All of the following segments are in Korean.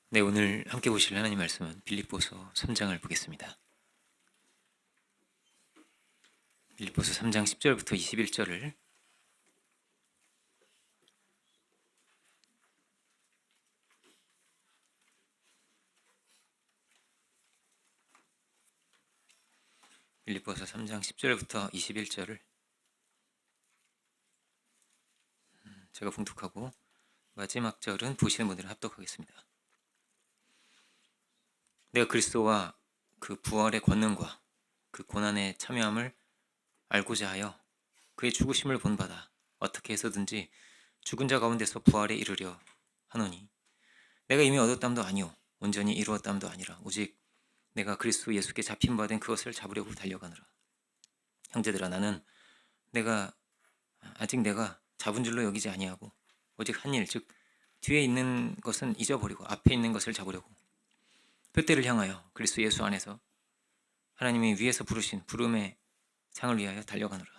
네, 오늘 함께 보실 하나님 말씀은 빌립보서 3장을 보겠습니다. 빌립보서 3장 10절부터 21절을 빌립보서 3장 10절부터 21절을 제가 봉독하고 마지막 절은 보시는 분들은 합독하겠습니다. 내가 그리스도와 그 부활의 권능과 그 고난의 참여함을 알고자 하여 그의 죽으심을 본받아 어떻게 해서든지 죽은 자 가운데서 부활에 이르려 하노니 내가 이미 얻었담도 아니요 온전히 이루었담도 아니라 오직 내가 그리스도 예수께 잡힌 바 된 그것을 잡으려고 달려가노라. 형제들아, 나는 아직 내가 잡은 줄로 여기지 아니하고 오직 한 일, 즉 뒤에 있는 것은 잊어버리고 앞에 있는 것을 잡으려고 표대를 향하여 그리스도 예수 안에서 하나님이 위에서 부르신 부름의 상을 위하여 달려가노라.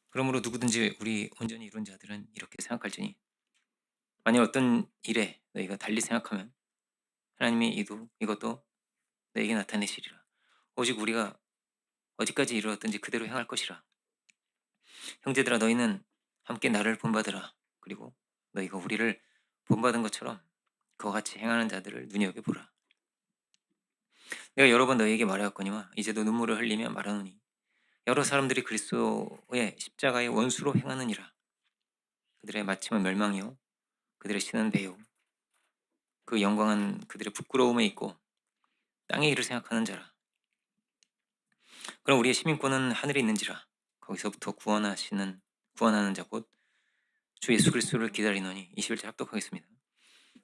그러므로 누구든지 우리 온전히 이룬 자들은 이렇게 생각할지니 만일 어떤 일에 너희가 달리 생각하면 하나님이 이것도 너희에게 나타내시리라. 오직 우리가 어디까지 이르렀든지 그대로 행할 것이라. 형제들아, 너희는 함께 나를 본받으라. 그리고 너희가 우리를 본받은 것처럼 그와 같이 행하는 자들을 눈여겨보라. 내가 여러 번 너희에게 말하였거니와 이제도 눈물을 흘리며 말하노니 여러 사람들이 그리스도의 십자가의 원수로 행하느니라. 그들의 마침은 멸망이요 그들의 신은 배요 그 영광은 그들의 부끄러움에 있고 땅의 일을 생각하는 자라. 그럼 우리의 시민권은 하늘에 있는지라. 거기서부터 구원하는 자 곧 주 예수 그리스도를 기다리노니. 21절 합독하겠습니다.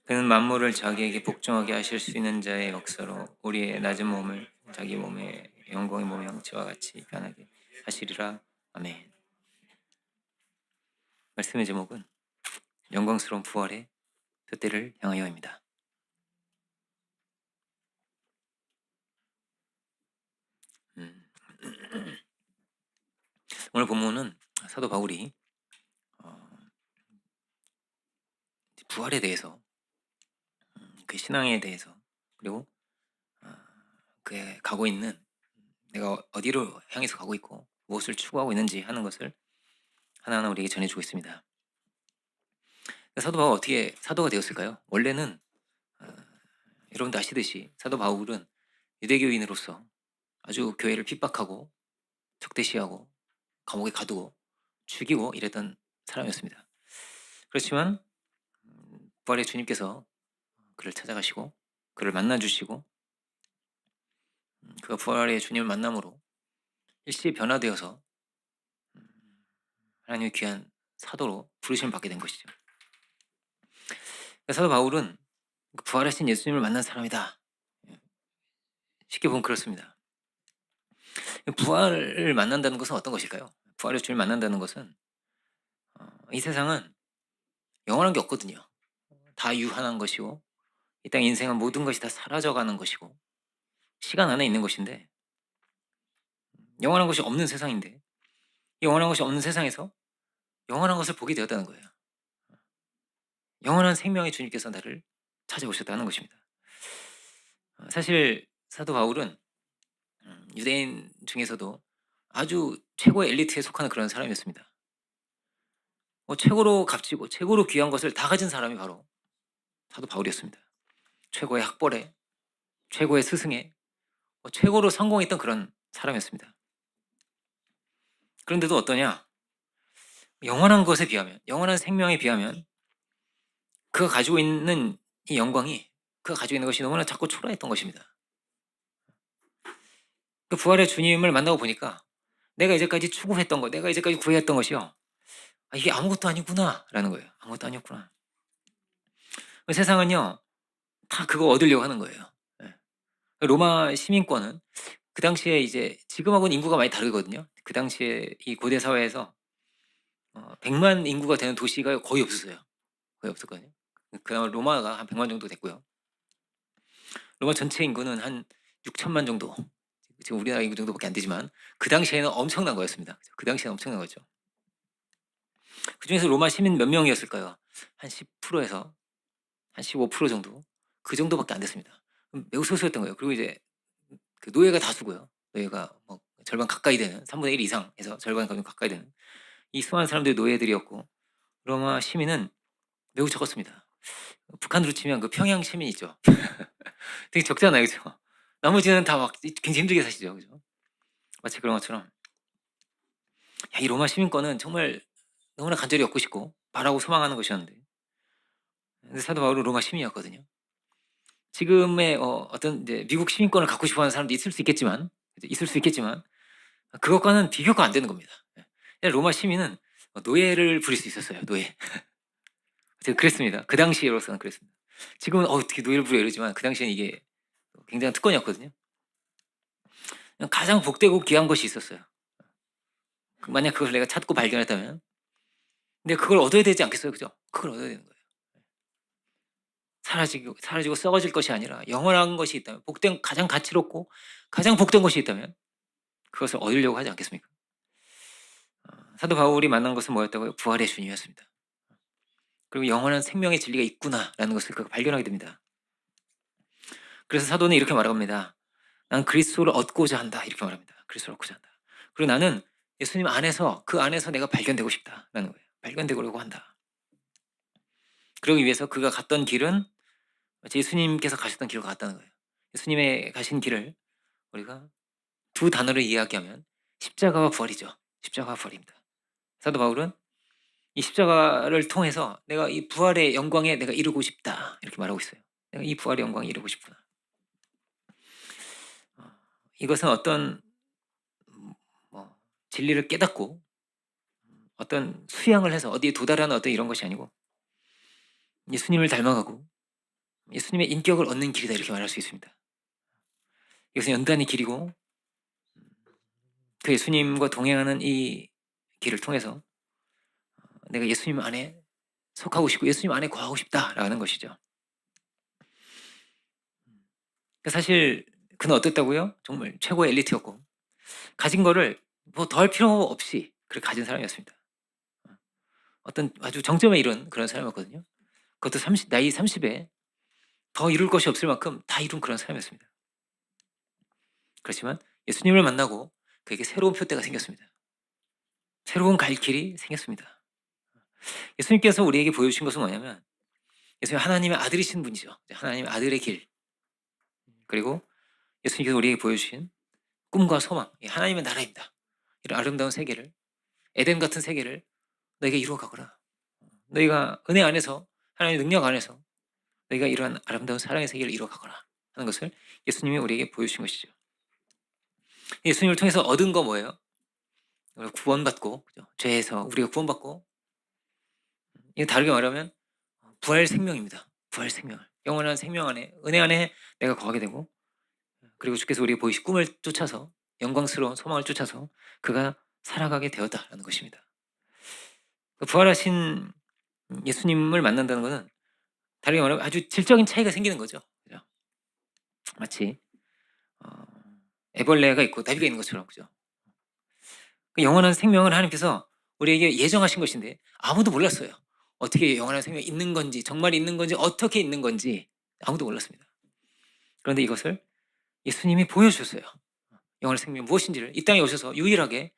그는 만물을 자기에게 복종하게 하실 수 있는 자의 역사로 우리의 낮은 몸을 자기 몸의 영광의 몸의 형체와 같이 변하게 하시리라. 아멘. 말씀의 제목은 영광스러운 부활의 표대를 향하여입니다. 오늘 본문은 사도 바울이 부활에 대해서, 그 신앙에 대해서, 그리고 그의 가고 있는, 내가 어디로 향해서 가고 있고 무엇을 추구하고 있는지 하는 것을 하나하나 우리에게 전해주고 있습니다. 사도 바울은 어떻게 사도가 되었을까요? 원래는 여러분도 아시듯이 사도 바울은 유대교인으로서 아주 교회를 핍박하고 적대시하고 감옥에 가두고 죽이고 이랬던 사람이었습니다. 그렇지만 부활의 주님께서 그를 찾아가시고 그를 만나주시고 그가 부활의 주님을 만남으로 일시에 변화되어서 하나님의 귀한 사도로 부르심을 받게 된 것이죠. 사도 바울은 부활하신 예수님을 만난 사람이다. 쉽게 보면 그렇습니다. 부활을 만난다는 것은 어떤 것일까요? 부활의 주님을 만난다는 것은 이 세상은 영원한 게 없거든요. 다 유한한 것이고 이 땅 인생은 모든 것이 다 사라져가는 것이고 시간 안에 있는 것인데, 영원한 것이 없는 세상인데 이 영원한 것이 없는 세상에서 영원한 것을 보게 되었다는 거예요. 영원한 생명의 주님께서 나를 찾아오셨다는 것입니다. 사실 사도 바울은 유대인 중에서도 아주 최고의 엘리트에 속하는 그런 사람이었습니다. 최고로 값지고 최고로 귀한 것을 다 가진 사람이 바로 사도 바울이었습니다. 최고의 학벌에, 최고의 스승에, 최고로 성공했던 그런 사람이었습니다. 그런데도 어떠냐? 영원한 것에 비하면, 영원한 생명에 비하면 그가 가지고 있는 이 영광이, 그가 가지고 있는 것이 너무나 작고 초라했던 것입니다. 그 부활의 주님을 만나고 보니까 내가 이제까지 추구했던 것, 내가 이제까지 구해왔던 것이요, 이게 아무것도 아니구나 라는 거예요. 아무것도 아니었구나. 세상은요 다 그거 얻으려고 하는 거예요. 로마 시민권은 그 당시에, 이제 지금하고는 인구가 많이 다르거든요. 그 당시에 이 고대 사회에서 100만 인구가 되는 도시가 거의 없었어요. 거의 없었거든요. 그나마 로마가 한 100만 정도 됐고요. 로마 전체 인구는 한 6천만 정도, 지금 우리나라 인구 정도밖에 안 되지만 그 당시에는 엄청난 거였습니다. 그 당시에는 엄청난 거죠. 그중에서 로마 시민 몇 명이었을까요? 한 10%에서 한 15% 정도. 그 정도밖에 안 됐습니다. 매우 소수였던 거예요. 그리고 이제 그 노예가 다수고요. 노예가 뭐 절반 가까이 되는 3분의 1 이상에서 절반 가까이 되는 이 수많은 사람들이 노예들이었고 로마 시민은 매우 적었습니다. 북한으로 치면 그 평양 시민 있죠. 되게 적잖아요, 그죠? 나머지는 다 막 굉장히 힘들게 사시죠, 그죠? 마치 그런 것처럼 야, 이 로마 시민권은 정말 너무나 간절히 얻고 싶고 바라고 소망하는 것이었는데 근데 사도 바울은 로마 시민이었거든요. 지금의 어떤 이제 미국 시민권을 갖고 싶어하는 사람도 있을 수 있겠지만 그것과는 비교가 안 되는 겁니다. 로마 시민은 노예를 부릴 수 있었어요. 노예. 제가 그랬습니다. 그 당시로서는 그랬습니다. 지금은 어떻게 노예를 부려 이러지만 그 당시에는 이게 굉장한 특권이었거든요. 가장 복되고 귀한 것이 있었어요. 만약 그걸 내가 찾고 발견했다면 근데 그걸 얻어야 되지 않겠어요, 그죠? 그걸 얻어야 되는 거예요. 사라지고 썩어질 것이 아니라 영원한 것이 있다면 가장 가치롭고 가장 복된 것이 있다면 그것을 얻으려고 하지 않겠습니까? 사도 바울이 만난 것은 뭐였다고요? 부활의 주님이었습니다. 그리고 영원한 생명의 진리가 있구나라는 것을 그가 발견하게 됩니다. 그래서 사도는 이렇게 말합니다. 난 그리스도를 얻고자 한다. 이렇게 말합니다. 그리스도를 얻고자 한다. 그리고 나는 예수님 안에서 그 안에서 내가 발견되고 싶다라는 거예요. 발견되려고 한다. 그러기 위해서 그가 갔던 길은 예수님께서 가셨던 길로 갔다는 거예요. 예수님의 가신 길을 우리가 두 단어로 이야기하면 십자가와 부활이죠. 십자가와 부활입니다. 사도 바울은 이 십자가를 통해서 내가 이 부활의 영광에 내가 이루고 싶다 이렇게 말하고 있어요. 내가 이 부활의 영광에 이루고 싶구나. 이것은 어떤 진리를 깨닫고 어떤 수양을 해서 어디에 도달하는 어떤 이런 것이 아니고 예수님을 닮아가고 예수님의 인격을 얻는 길이다 이렇게 말할 수 있습니다. 이것은 연단의 길이고 그 예수님과 동행하는 이 길을 통해서 내가 예수님 안에 속하고 싶고 예수님 안에 거하고 싶다라는 것이죠. 사실 그는 어땠다고요? 정말 최고의 엘리트였고 가진 거를 뭐 더할 필요 없이 그렇게 가진 사람이었습니다. 어떤 아주 정점에 이른 그런 사람이었거든요. 그것도 나이 30에 더 이룰 것이 없을 만큼 다 이룬 그런 사람이었습니다. 그렇지만 예수님을 만나고 그에게 새로운 표대가 생겼습니다. 새로운 갈 길이 생겼습니다. 예수님께서 우리에게 보여주신 것은 뭐냐면 예수님 하나님의 아들이신 분이죠. 하나님의 아들의 길. 그리고 예수님께서 우리에게 보여주신 꿈과 소망, 하나님의 나라입니다. 이런 아름다운 세계를 에덴 같은 세계를 너희가 이루어가거라. 너희가 은혜 안에서 하나님의 능력 안에서 너희가 이러한 아름다운 사랑의 세계를 이루어가거라 하는 것을 예수님이 우리에게 보여주신 것이죠. 예수님을 통해서 얻은 거 뭐예요? 구원받고 그죠? 죄에서 우리가 구원받고 이거 다르게 말하면 부활 생명입니다. 부활 생명을 영원한 생명 안에 은혜 안에 내가 거하게 되고 그리고 주께서 우리에게 보이신 꿈을 쫓아서 영광스러운 소망을 쫓아서 그가 살아가게 되었다라는 것입니다. 부활하신 예수님을 만난다는 것은 다르게 말하면 아주 질적인 차이가 생기는 거죠. 그죠? 마치 애벌레가 있고 나비가 있는 것처럼 그죠? 영원한 생명을 하나님께서 우리에게 예정하신 것인데 아무도 몰랐어요. 어떻게 영원한 생명이 있는 건지 정말 있는 건지 어떻게 있는 건지 아무도 몰랐습니다. 그런데 이것을 예수님이 보여주셨어요. 영원한 생명이 무엇인지를 이 땅에 오셔서 유일하게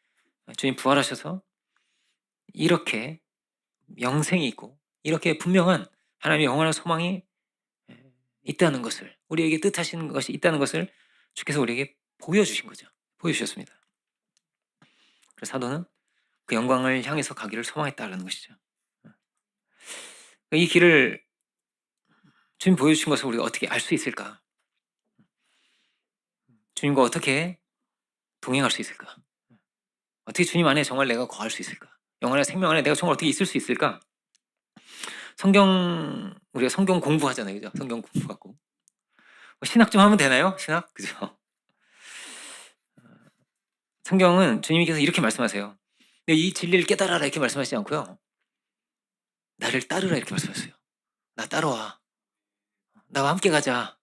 주님 부활하셔서 이렇게 영생이 있고 이렇게 분명한 하나님의 영원한 소망이 있다는 것을 우리에게 뜻하시는 것이 있다는 것을 주께서 우리에게 보여주신 거죠. 보여주셨습니다. 그래서 사도는 그 영광을 향해서 가기를 소망했다는 것이죠. 이 길을 주님 보여주신 것을 우리가 어떻게 알 수 있을까? 주님과 어떻게 동행할 수 있을까? 어떻게 주님 안에 정말 내가 거할 수 있을까? 영원한 생명 안에 내가 정말 어떻게 있을 수 있을까? 우리가 성경 공부하잖아요. 그죠? 성경 공부하고. 신학 좀 하면 되나요? 신학? 그죠? 성경은 주님께서 이렇게 말씀하세요. 이 진리를 깨달아라 이렇게 말씀하시지 않고요. 나를 따르라 이렇게 말씀하세요. 나 따라와. 나와 함께 가자.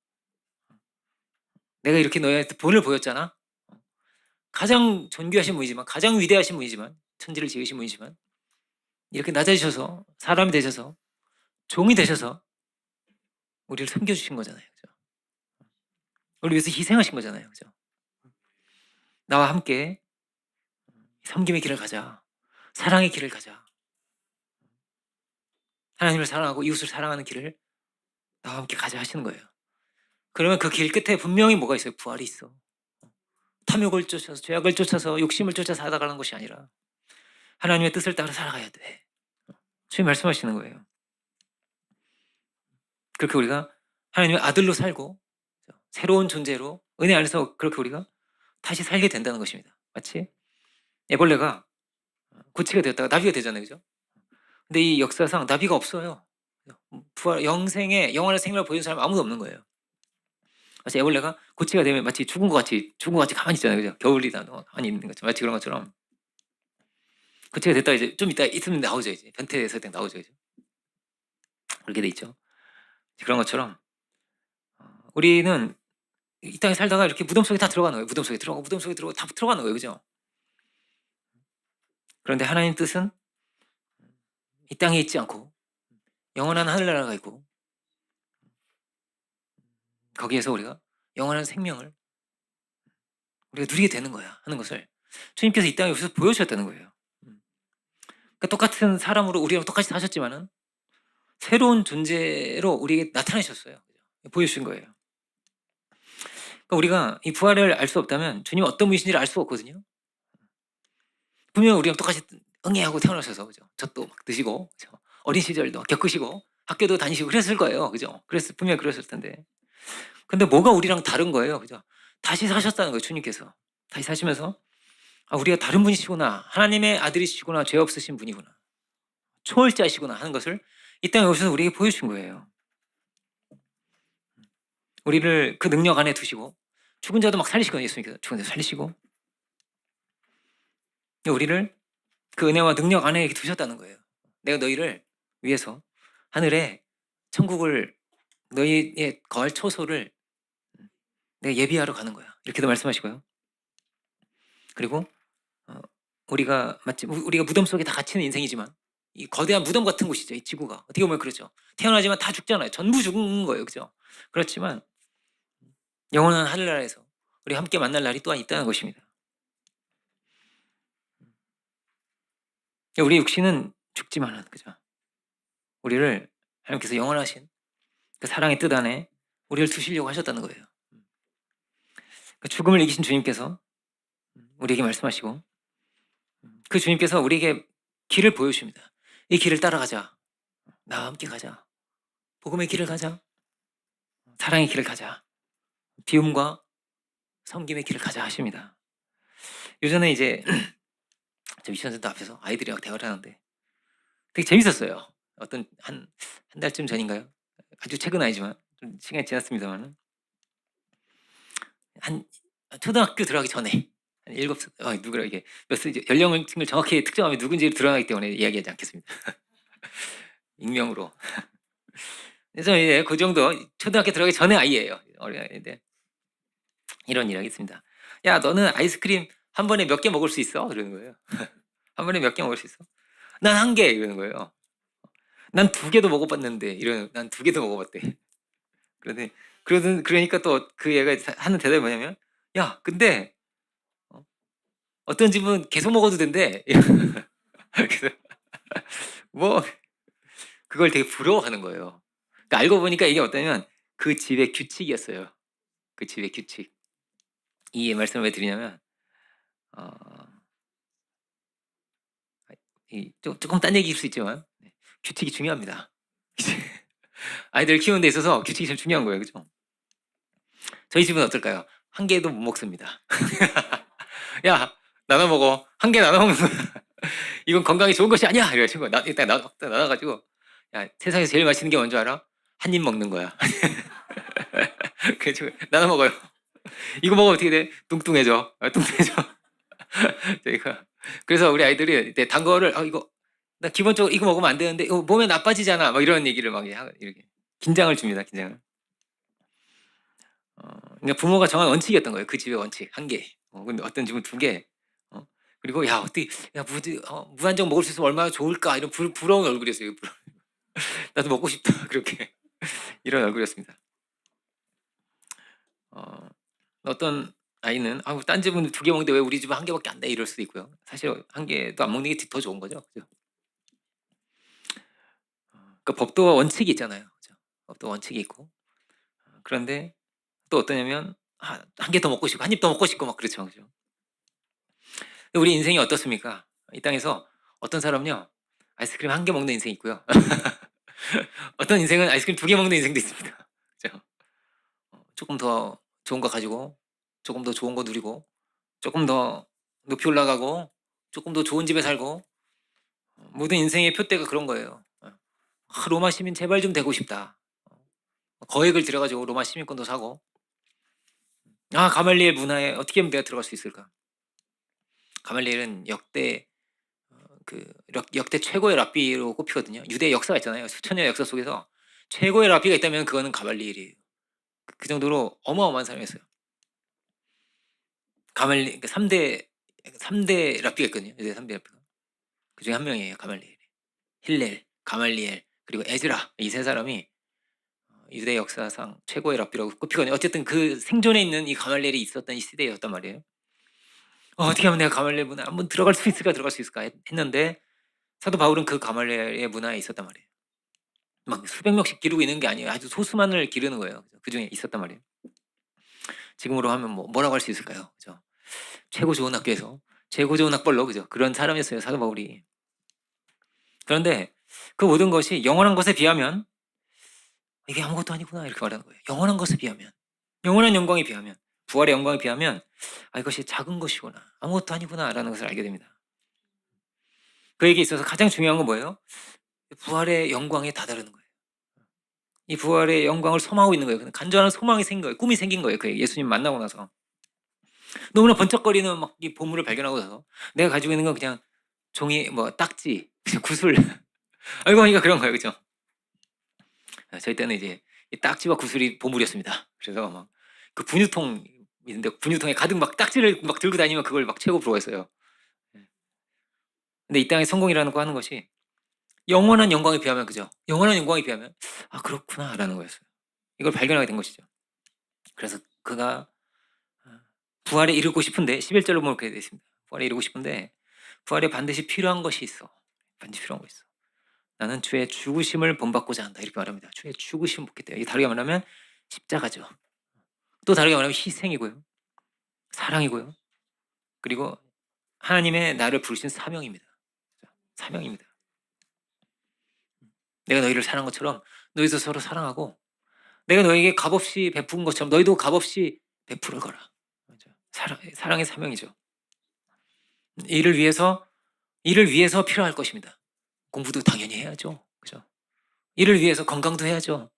내가 이렇게 너희한테 본을 보였잖아. 가장 존귀하신 분이지만 가장 위대하신 분이지만 천지를 지으신 분이지만 이렇게 낮아지셔서 사람이 되셔서 종이 되셔서 우리를 섬겨주신 거잖아요. 그죠? 우리 위해서 희생하신 거잖아요. 그죠? 나와 함께 섬김의 길을 가자. 사랑의 길을 가자. 하나님을 사랑하고 이웃을 사랑하는 길을 나와 함께 가자 하시는 거예요. 그러면 그 길 끝에 분명히 뭐가 있어요? 부활이 있어. 탐욕을 쫓아서, 죄악을 쫓아서, 욕심을 쫓아 살아가는 것이 아니라 하나님의 뜻을 따라 살아가야 돼. 주님 말씀하시는 거예요. 그렇게 우리가 하나님의 아들로 살고 새로운 존재로 은혜 안에서 그렇게 우리가 다시 살게 된다는 것입니다. 마치 애벌레가 고치가 되었다가 나비가 되잖아요. 그죠? 근데 이 역사상 나비가 없어요. 부활, 영생에 영원한 생명을 보여준 사람 아무도 없는 거예요. 마치 애벌레가 고치가 되면 마치 죽은 것 같이 가만히 있잖아요. 그죠? 겨울이다 가만히 있는 것처럼 마치 그런 것처럼 고치가 됐다 이제 좀 이따 있으면 나오죠. 이제 변태에서 나오죠. 그죠? 그렇게 돼 있죠. 그런 것처럼 우리는 이 땅에 살다가 이렇게 무덤 속에 다 들어가는 거예요. 무덤 속에 들어가고 무덤 속에 들어가고 다 들어가는 거예요. 그죠? 그런데 하나님 뜻은 이 땅에 있지 않고 영원한 하늘나라가 있고 거기에서 우리가 영원한 생명을 우리가 누리게 되는 거야 하는 것을 주님께서 이 땅에 오셔서 보여주셨다는 거예요. 그러니까 똑같은 사람으로 우리랑 똑같이 사셨지만은 새로운 존재로 우리에게 나타나셨어요. 보여주신 거예요. 그러니까 우리가 이 부활을 알 수 없다면 주님 어떤 분이신지를 알 수가 없거든요. 분명 우리랑 똑같이 응애하고 태어나셔서 그죠? 젖도 막 드시고 그죠? 어린 시절도 겪으시고 학교도 다니시고 그랬을 거예요. 그죠? 그랬을 분명 그랬을 텐데. 근데 뭐가 우리랑 다른 거예요. 그죠? 다시 사셨다는 거예요. 주님께서. 다시 사시면서 아, 우리가 다른 분이시구나. 하나님의 아들이시구나. 죄 없으신 분이구나. 초월자시구나 하는 것을 이 땅에 오셔서 우리에게 보여주신 거예요. 우리를 그 능력 안에 두시고 죽은 자도 막 살리시거든요. 예수님께서 죽은 자 살리시고 우리를 그 은혜와 능력 안에 두셨다는 거예요. 내가 너희를 위해서 하늘에 천국을 너희의 거할 초소를 내가 예비하러 가는 거야. 이렇게도 말씀하시고요. 그리고 우리가 마치 우리가 무덤 속에 다 갇히는 인생이지만 이 거대한 무덤 같은 곳이죠. 이 지구가 어떻게 보면 그렇죠. 태어나지만 다 죽잖아요. 전부 죽은 거예요. 그죠? 그렇지만 영원한 하늘나라에서 우리 함께 만날 날이 또한 있다는 것입니다. 우리 육신은 죽지만은 그죠? 우리를 하나님께서 영원하신 그 사랑의 뜻 안에 우리를 두시려고 하셨다는 거예요. 그 죽음을 이기신 주님께서 우리에게 말씀하시고 그 주님께서 우리에게 길을 보여주십니다. 이 길을 따라가자. 나와 함께 가자. 복음의 길을 가자. 사랑의 길을 가자. 비움과 섬김의 길을 가자 하십니다. 요전에 이제 저 미션센터 앞에서 아이들이랑 대화를 하는데 되게 재밌었어요. 어떤 한 달쯤 전인가요? 아주 최근 아니지만 좀 시간이 지났습니다만은 한 초등학교 들어가기 전에 한 7살 누구라 이게 몇 살 연령층을 정확히 특정하면 누군지 드러나기 때문에 이야기하지 않겠습니다. 익명으로. 그래서 이제 그 정도 초등학교 들어가기 전에 아이예요. 어린 아이인데 이런 이야기 있습니다. 야 너는 아이스크림 한 번에 몇 개 먹을 수 있어? 그러는 거예요. 한 번에 몇 개 먹을 수 있어? 난 1개 이러는 거예요. 난 2개도 먹어봤는데 난 2개도 먹어봤대. 그러니까 또 그 얘가 하는 대답이 뭐냐면 야 근데 어떤 집은 계속 먹어도 된대. 그래서 뭐 그걸 되게 부러워하는 거예요. 그러니까 알고 보니까 이게 어떠냐면 그 집의 규칙이었어요. 그 집의 규칙. 이 말씀을 왜 드리냐면 조금 딴 얘기일 수 있지만 규칙이 중요합니다. 아이들 키우는 데 있어서 규칙이 참 중요한 거예요. 그죠? 저희 집은 어떨까요? 1개도 못 먹습니다. 야 나눠 먹어. 1개 나눠 먹는 거야. 이건 건강에 좋은 것이 아니야. 이래가지고 일단 나눠가지고 야 세상에서 제일 맛있는 게 뭔지 알아? 한 입 먹는 거야. 그래서 나눠 먹어요. 이거 먹으면 어떻게 돼? 뚱뚱해져. 뚱뚱해져. 저희가 그래서 우리 아이들이 단 거를 이거 나 기본적으로 이거 먹으면 안 되는데 이거 몸에 나빠지잖아. 막 이런 얘기를 막 이렇게 긴장을 줍니다. 긴장을. 그러니까 부모가 정한 원칙이었던 거예요. 그 집의 원칙 1개. 근데 어떤 집은 2개. 그리고 야 어떻게 야 무한정 먹을 수 있으면 얼마나 좋을까 이런 부러운 얼굴이었어요. 나도 먹고 싶다 그렇게. 이런 얼굴이었습니다. 어떤 아이는 딴 집은 2개 먹는데 왜 우리 집은 1개밖에 안 돼? 이럴 수도 있고요. 사실 1개도 안 먹는 게 더 좋은 거죠. 그죠? 그 법도 원칙이 있잖아요. 그죠? 법도 원칙이 있고. 그런데 또 어떠냐면 1개 더 먹고 싶고 1입 더 먹고 싶고 막 그렇죠. 그죠? 우리 인생이 어떻습니까? 이 땅에서 어떤 사람은요. 아이스크림 1개 먹는 인생이 있고요. 어떤 인생은 아이스크림 2개 먹는 인생도 있습니다. 그죠? 조금 더 좋은 거 가지고 조금 더 좋은 거 누리고 조금 더 높이 올라가고 조금 더 좋은 집에 살고 모든 인생의 표대가 그런 거예요. 로마 시민 제발 좀 되고 싶다. 거액을 들여가지고 로마 시민권도 사고 가말리엘 문화에 어떻게 하면 내가 들어갈 수 있을까? 가말리엘은 역대 최고의 랍비로 꼽히거든요. 유대 역사가 있잖아요. 수천 년의 역사 속에서 최고의 랍비가 있다면 그거는 가말리엘이에요. 그 정도로 어마어마한 사람이었어요. 가말리 3대 랍비가 있거든요. 유대 3대 랍비가. 그 중에 한 명이에요. 가말리엘. 힐렐, 가말리엘, 그리고 에즈라. 이 세 사람이 유대 역사상 최고의 랍비라고 꼽히거든요. 어쨌든 그 생존에 있는 이 가말리엘이 있었던 이 시대였단 말이에요. 어떻게 하면 내가 가말리엘 문화에 한번 들어갈 수 있을까 했는데 사도 바울은 그 가말리엘의 문화에 있었단 말이에요. 막 수백 명씩 기르고 있는 게 아니에요. 아주 소수만을 기르는 거예요. 그 중에 있었단 말이에요. 지금으로 하면 뭐라고 할 수 있을까요? 그죠? 최고 좋은 학교에서 최고 좋은 학벌로 그죠? 그런 사람이었어요. 사도 바울이. 그런데 그 모든 것이 영원한 것에 비하면 이게 아무것도 아니구나 이렇게 말하는 거예요. 영원한 것에 비하면, 영원한 영광에 비하면, 부활의 영광에 비하면 이것이 작은 것이구나, 아무것도 아니구나라는 것을 알게 됩니다. 그에게 있어서 가장 중요한 건 뭐예요? 부활의 영광에 다다르는 거예요. 이 부활의 영광을 소망하고 있는 거예요. 간절한 소망이 생긴 거예요. 꿈이 생긴 거예요. 그 예수님 만나고 나서 너무나 번쩍거리는 막 이 보물을 발견하고 나서 내가 가지고 있는 건 그냥 종이 딱지, 그냥 구슬. 알고 보니까 그런 거예요, 그죠? 저희 때는 이제 이 딱지와 구슬이 보물이었습니다. 그래서 막 그 분유통 있는데 분유통에 가득 막 딱지를 막 들고 다니면 그걸 막 채고 부러워했어요. 근데 이 땅의 성공이라는 거 하는 것이 영원한 영광에 비하면 그죠? 영원한 영광에 비하면 그렇구나라는 거였어요. 이걸 발견하게 된 것이죠. 그래서 그가 부활에 이르고 싶은데 11절로 보면 그렇게 되어 있습니다. 부활에 이르고 싶은데 부활에 반드시 필요한 것이 있어. 반드시 필요한 것이 있어. 나는 주의 죽으심을 본받고자 한다. 이렇게 말합니다. 주의 죽으심을 본받겠다. 이게 다르게 말하면 십자가죠. 또 다르게 말하면 희생이고요. 사랑이고요. 그리고 하나님의 나를 부르신 사명입니다. 사명입니다. 내가 너희를 사랑한 것처럼 너희도 서로 사랑하고 내가 너에게 값없이 베푼 것처럼 너희도 값없이 베풀어 가라. 사랑의 사명이죠. 이를 위해서 필요할 것입니다. 공부도 당연히 해야죠. 그죠? 이를 위해서 건강도 해야죠.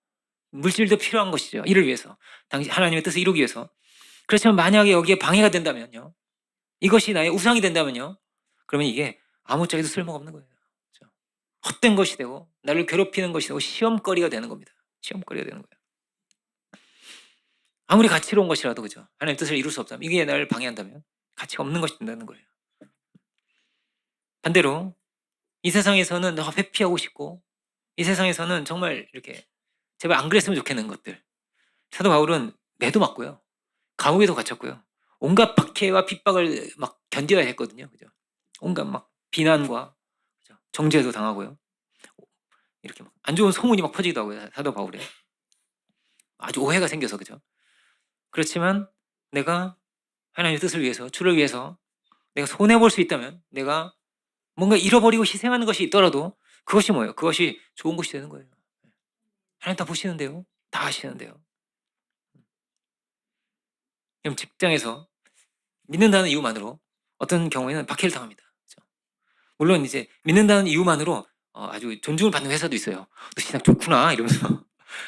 물질도 필요한 것이죠. 이를 위해서. 하나님의 뜻을 이루기 위해서. 그렇지만 만약에 여기에 방해가 된다면요. 이것이 나의 우상이 된다면요. 그러면 이게 아무짝에도 쓸모가 없는 거예요. 그렇죠? 헛된 것이 되고 나를 괴롭히는 것이 되고 시험거리가 되는 겁니다. 시험거리가 되는 거예요. 아무리 가치로운 것이라도 그죠. 하나님의 뜻을 이룰 수 없다면 이게 나를 방해한다면 가치가 없는 것이 된다는 거예요. 반대로 이 세상에서는 회피하고 싶고 이 세상에서는 정말 이렇게 제발 안 그랬으면 좋겠는 것들. 사도 바울은 매도 맞고요. 감옥에도 갇혔고요. 온갖 박해와 핍박을 막 견뎌야 했거든요. 그죠? 온갖 막 비난과 그죠? 정죄도 당하고요. 이렇게 막 안 좋은 소문이 막 퍼지기도 하고요. 사도 바울에 아주 오해가 생겨서 그죠? 그렇지만 내가 하나님의 뜻을 위해서 주를 위해서 내가 손해 볼 수 있다면 내가 뭔가 잃어버리고 희생하는 것이 있더라도 그것이 뭐예요? 그것이 좋은 것이 되는 거예요. 하나님 다 보시는데요. 다 아시는데요. 그럼 직장에서 믿는다는 이유만으로 어떤 경우에는 박해를 당합니다. 그렇죠? 물론 이제 믿는다는 이유만으로 아주 존중을 받는 회사도 있어요. 너 신앙 좋구나 이러면서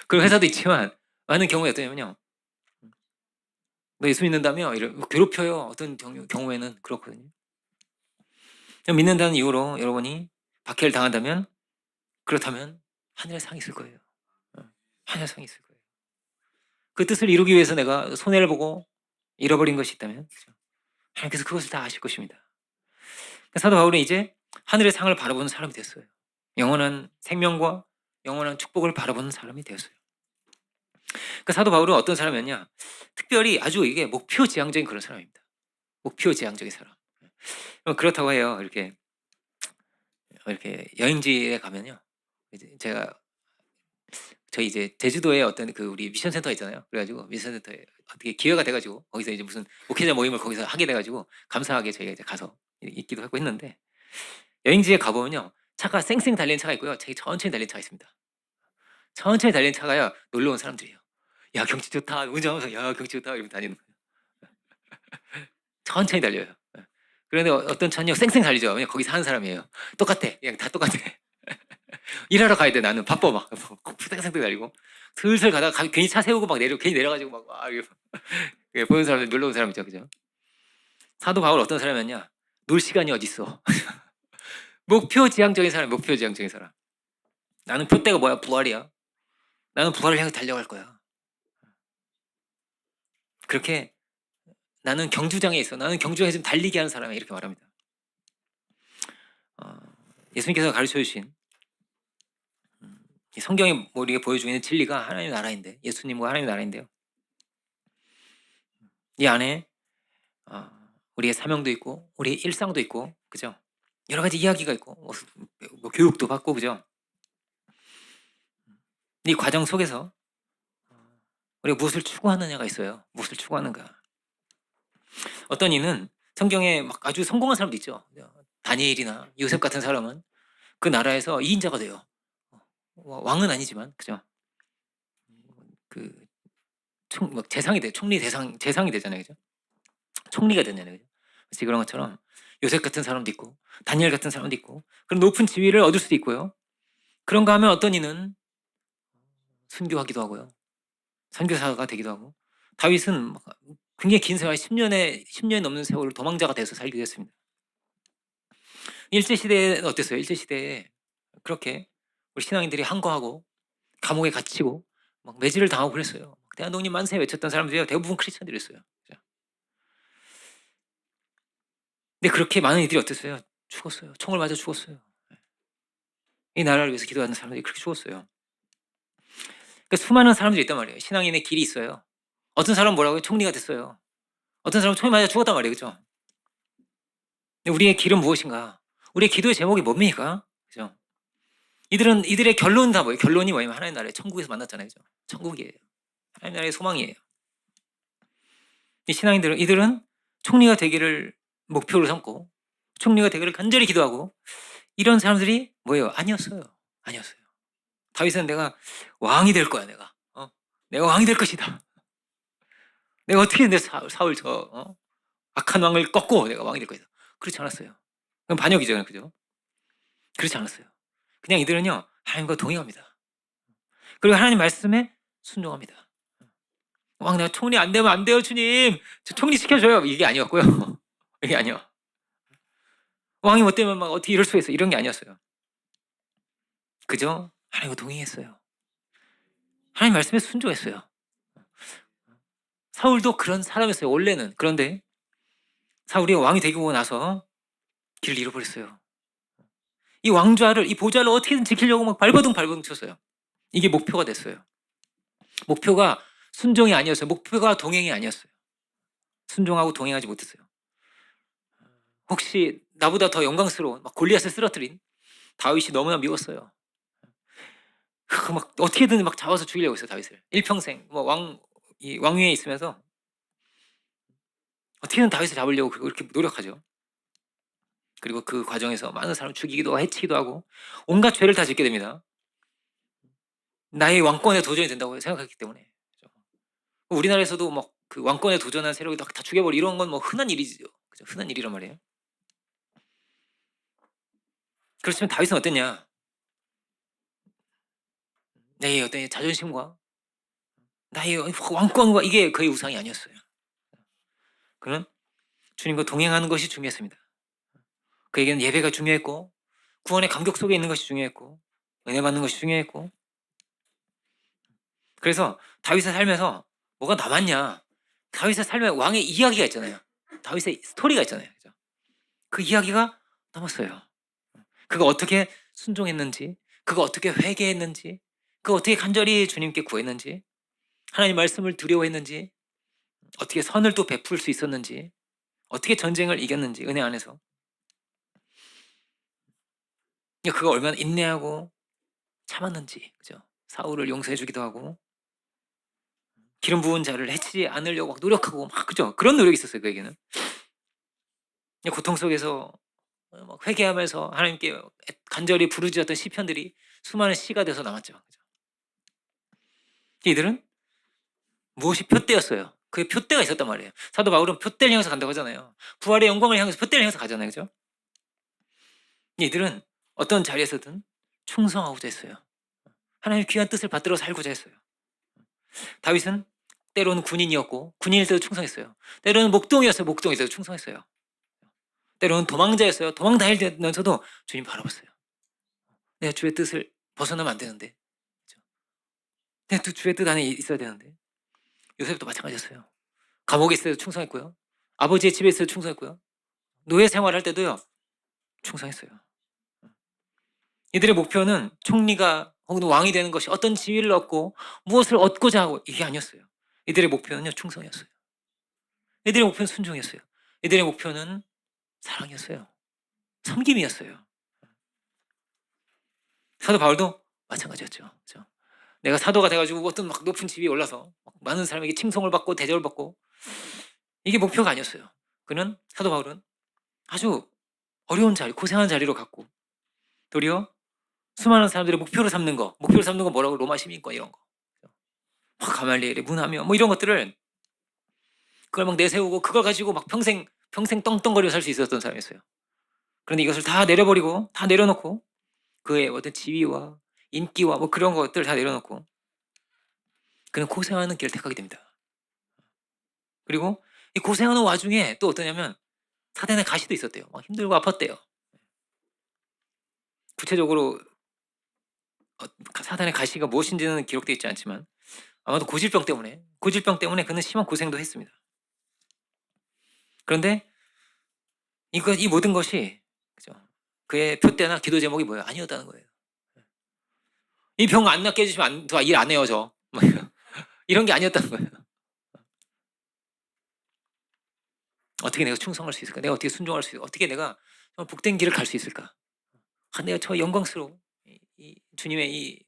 그런 회사도 있지만 많은 경우에 어떠냐면요. 너 예수 믿는다며 괴롭혀요. 어떤 경우에는 그렇거든요. 믿는다는 이유로 여러분이 박해를 당한다면 그렇다면 하늘의 상이 있을 거예요. 하늘의 상이 있을 거예요. 그 뜻을 이루기 위해서 내가 손해를 보고 잃어버린 것이 있다면 하나님께서 그것을 다 아실 것입니다. 사도 바울은 이제 하늘의 상을 바라보는 사람이 됐어요. 영원한 생명과 영원한 축복을 바라보는 사람이 되었어요. 그 사도 바울은 어떤 사람이었냐? 특별히 아주 이게 목표지향적인 그런 사람입니다. 목표지향적인 사람. 그렇다고 해요. 이렇게 여행지에 가면요. 이제 제가 저희 이제 제주도에 어떤 그 우리 미션 센터 있잖아요. 그래가지고 미션 센터에 어떻게 기회가 돼가지고 거기서 이제 무슨 목회자 모임을 거기서 하게 돼가지고 감사하게 저희가 이제 가서 있기도 하고 했는데, 여행지에 가보면요, 차가 쌩쌩 달리는 차가 있고요, 되게 천천히 달리는 차가 있습니다. 천천히 달리는 차가요, 놀러 온 사람들이에요. 야, 경치 좋다. 운전하면서 야, 경치 좋다 이러면 다니는 거예요. 천천히 달려요. 예. 그런데 어떤 차는요 쌩쌩 달리죠. 왜냐 거기 사는 사람이에요. 똑같아. 그냥 다 똑같아. 일하러 가야 돼. 나는 바빠 막 쌩쌩 달리고 슬슬 가다가 괜히 차 세우고 막 괜히 내려가지고 막 보는 사람들, 놀러 온 사람 있죠, 그죠? 사도 바울 어떤 사람이었냐? 놀 시간이 어디 있어? 목표지향적인 사람, 목표지향적인 사람. 나는 표대가 뭐야? 부활이야. 나는 부활을 향해 달려갈 거야. 그렇게 나는 경주장에 있어. 나는 경주장에 좀 달리게 하는 사람이야. 이렇게 말합니다. 예수님께서 가르쳐 주신 성경이 우리에게 보여주고 있는 진리가 하나님의 나라인데, 예수님과 하나님의 나라인데요. 이 안에 우리의 사명도 있고 우리의 일상도 있고, 그죠? 여러 가지 이야기가 있고 뭐 교육도 받고, 그죠? 이 과정 속에서 우리가 무엇을 추구하느냐가 있어요. 무엇을 추구하는가. 어떤 이는 성경에 막 아주 성공한 사람도 있죠. 다니엘이나 요셉 같은 사람은 그 나라에서 2인자가 돼요. 왕은 아니지만, 그죠? 막 재상이 돼. 재상이 되잖아요, 그죠? 총리가 되잖아요, 그죠? 그런 것처럼 요셉 같은 사람도 있고 다니엘 같은 사람도 있고 그런 높은 지위를 얻을 수도 있고요. 그런가 하면 어떤 이는 순교하기도 하고요. 선교사가 되기도 하고, 다윗은 굉장히 긴 세월, 10년 넘는 세월을 도망자가 돼서 살기도 했습니다. 일제시대에 어땠어요? 일제시대에 그렇게 우리 신앙인들이 항거하고 감옥에 갇히고 막 매질을 당하고 그랬어요. 대한독립 만세 외쳤던 사람들이 대부분 크리스천들이었어요. 근데 그렇게 많은 이들이 어땠어요? 죽었어요. 총을 맞아 죽었어요. 이 나라를 위해서 기도하는 사람들이 그렇게 죽었어요. 그러니까 수많은 사람들이 있단 말이에요. 신앙인의 길이 있어요. 어떤 사람은 뭐라고요? 총리가 됐어요. 어떤 사람은 총에 맞아 죽었단 말이에요. 그죠? 근데 우리의 길은 무엇인가? 우리의 기도의 제목이 뭡니까? 그죠? 이들의 결론은 다 뭐예요? 결론이 뭐냐면 하나님 나라에 천국에서 만났잖아요. 그죠? 천국이에요. 하나님 나라의 소망이에요. 이 신앙인들은, 이들은 총리가 되기를 목표로 삼고 총리가 되기를 간절히 기도하고 이런 사람들이 뭐예요? 아니었어요. 아니었어요. 다윗은 내가 왕이 될 거야. 내가 왕이 될 것이다. 내가 어떻게 내 사울 악한 왕을 꺾고 내가 왕이 될 것이다. 그렇지 않았어요. 그건 반역이죠. 그죠? 그렇지 않았어요. 그냥 이들은요, 하나님과 동행합니다. 그리고 하나님 말씀에 순종합니다. 내가 총리 안 되면 안 돼요, 주님. 저 총리 시켜줘요. 이게 아니었고요. 이게 아니야. 왕이 못 되면 막 어떻게 이럴 수가 있어. 이런 게 아니었어요. 그죠? 하나님과 동행했어요. 하나님 말씀에 순종했어요. 사울도 그런 사람이었어요, 원래는. 그런데 사울이 왕이 되고 나서 길을 잃어버렸어요. 이 왕좌를, 이 보좌를 어떻게든 지키려고 막 발버둥 쳤어요. 이게 목표가 됐어요. 목표가 순종이 아니었어요. 목표가 동행이 아니었어요. 순종하고 동행하지 못했어요. 혹시 나보다 더 영광스러운 막 골리앗을 쓰러뜨린 다윗이 너무나 미웠어요. 막 어떻게든 막 잡아서 죽이려고 했어요, 다윗을. 일평생 왕위에 있으면서 어떻게든 다윗을 잡으려고 그렇게 노력하죠. 그리고 그 과정에서 많은 사람을 죽이기도 하고 해치기도 하고 온갖 죄를 다 짓게 됩니다. 나의 왕권에 도전이 된다고 생각했기 때문에. 우리나라에서도 막 그 왕권에 도전한 세력이 다 죽여버리고 이런 건 뭐 흔한 일이죠. 그죠? 흔한 일이란 말이에요. 그렇지만 다윗은 어땠냐? 내 어떤 자존심과 나의 왕권과 이게 그의 우상이 아니었어요. 그는 주님과 동행하는 것이 중요했습니다. 그에게는 예배가 중요했고 구원의 감격 속에 있는 것이 중요했고 은혜 받는 것이 중요했고, 그래서 다윗의 삶에서 뭐가 남았냐? 다윗의 삶에 왕의 이야기가 있잖아요. 다윗의 스토리가 있잖아요. 그죠? 그 이야기가 남았어요. 그가 어떻게 순종했는지, 그가 어떻게 회개했는지, 그가 어떻게 간절히 주님께 구했는지, 하나님 말씀을 두려워했는지, 어떻게 선을 또 베풀 수 있었는지, 어떻게 전쟁을 이겼는지 은혜 안에서 그거 얼마나 인내하고 참았는지, 그죠? 사울을 용서해 주기도 하고 기름 부은 자를 해치지 않으려고 막 노력하고 막, 그죠? 그런 노력이 있었어요 그에게는. 고통 속에서 막 회개하면서 하나님께 간절히 부르짖었던 시편들이 수많은 시가 돼서 남았죠. 그죠? 이들은 무엇이 표대였어요. 그게 표대가 있었단 말이에요. 사도 바울은 표대를 향해서 간다고 하잖아요. 부활의 영광을 향해서 표대를 향해서 가잖아요. 그죠? 이들은 어떤 자리에서든 충성하고자 했어요. 하나님의 귀한 뜻을 받들어 살고자 했어요. 다윗은 때로는 군인이었고 군인일 때도 충성했어요. 때로는 목동이었어요. 목동일 때도 충성했어요. 때로는 도망자였어요. 도망 다니면서도 주님 바라봤어요. 내가 주의 뜻을 벗어나면 안 되는데, 그렇죠? 내가 또 주의 뜻 안에 있어야 되는데. 요셉도 마찬가지였어요. 감옥에 있을 때도 충성했고요. 아버지의 집에 있을 때도 충성했고요. 노예 생활할 때도요 충성했어요. 이들의 목표는 총리가 혹은 왕이 되는 것이 어떤 지위를 얻고 무엇을 얻고자 하고 이게 아니었어요. 이들의 목표는요 충성이었어요. 이들의 목표는 순종이었어요. 이들의 목표는 사랑이었어요. 섬김이었어요. 사도 바울도 마찬가지였죠. 그렇죠? 내가 사도가 돼가지고 어떤 막 높은 지위에 올라서 많은 사람에게 칭송을 받고 대접을 받고 이게 목표가 아니었어요. 그는 사도 바울은 아주 어려운 자리, 고생한 자리로 갔고 도리어 수많은 사람들의 목표로 삼는 거 뭐라고 로마 시민권 이런 거, 막 가말리엘의 문하며 뭐 이런 것들을 그걸 막 내세우고 그걸 가지고 막 평생 떵떵거리며 살 수 있었던 사람이었어요. 그런데 이것을 다 내려버리고 다 내려놓고 그의 어떤 지위와 인기와 뭐 그런 것들 다 내려놓고 그는 고생하는 길을 택하게 됩니다. 그리고 이 고생하는 와중에 또 어떠냐면 사단의 가시도 있었대요. 막 힘들고 아팠대요. 구체적으로 사단의 가시가 무엇인지는 기록되어 있지 않지만 아마도 고질병 때문에 그는 심한 고생도 했습니다. 그런데 이 모든 것이, 그죠? 그의 표대나 기도 제목이 뭐예요? 아니었다는 거예요. 이 병 안 낫게 해주시면 일 안 해요 저. 이런 게 아니었다는 거예요. 어떻게 내가 충성할 수 있을까? 내가 어떻게 순종할 수 있을까? 어떻게 내가 복된 길을 갈 수 있을까? 내가 저 영광스러운 이 주님의 이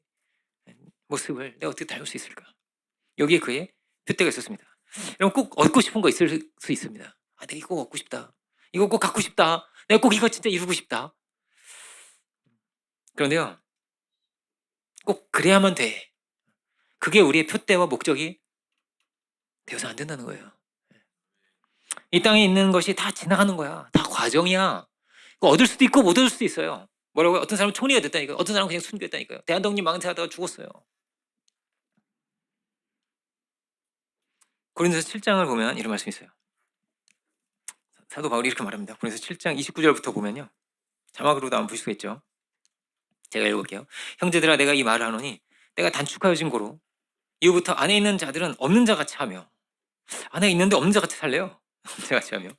모습을 내가 어떻게 닮을 수 있을까? 여기에 그의 표대가 있었습니다. 여러분 꼭 얻고 싶은 거 있을 수 있습니다. 내가 이거 꼭 얻고 싶다. 이거 꼭 갖고 싶다. 내가 꼭 이거 진짜 이루고 싶다. 그런데요, 꼭 그래야만 돼. 그게 우리의 표대와 목적이 되어서 안 된다는 거예요. 이 땅에 있는 것이 다 지나가는 거야. 다 과정이야. 얻을 수도 있고 못 얻을 수도 있어요. 뭐라고요? 어떤 사람은 총리가 됐다니까요. 어떤 사람은 그냥 순교했다니까요. 대한독립 망치하다가 죽었어요. 고린도서 7장을 보면 이런 말씀이 있어요. 사도 바울이 이렇게 말합니다. 고린도서 7장 29절부터 보면요. 자막으로도 한번 보실 수 있죠. 제가 읽어볼게요. 형제들아 내가 이 말을 하노니 내가 단축하여진 고로 이후부터 안에 있는 자들은 없는 자같이 하며, 안에 있는데 없는 자같이 살래요. 없는 자같이 하며,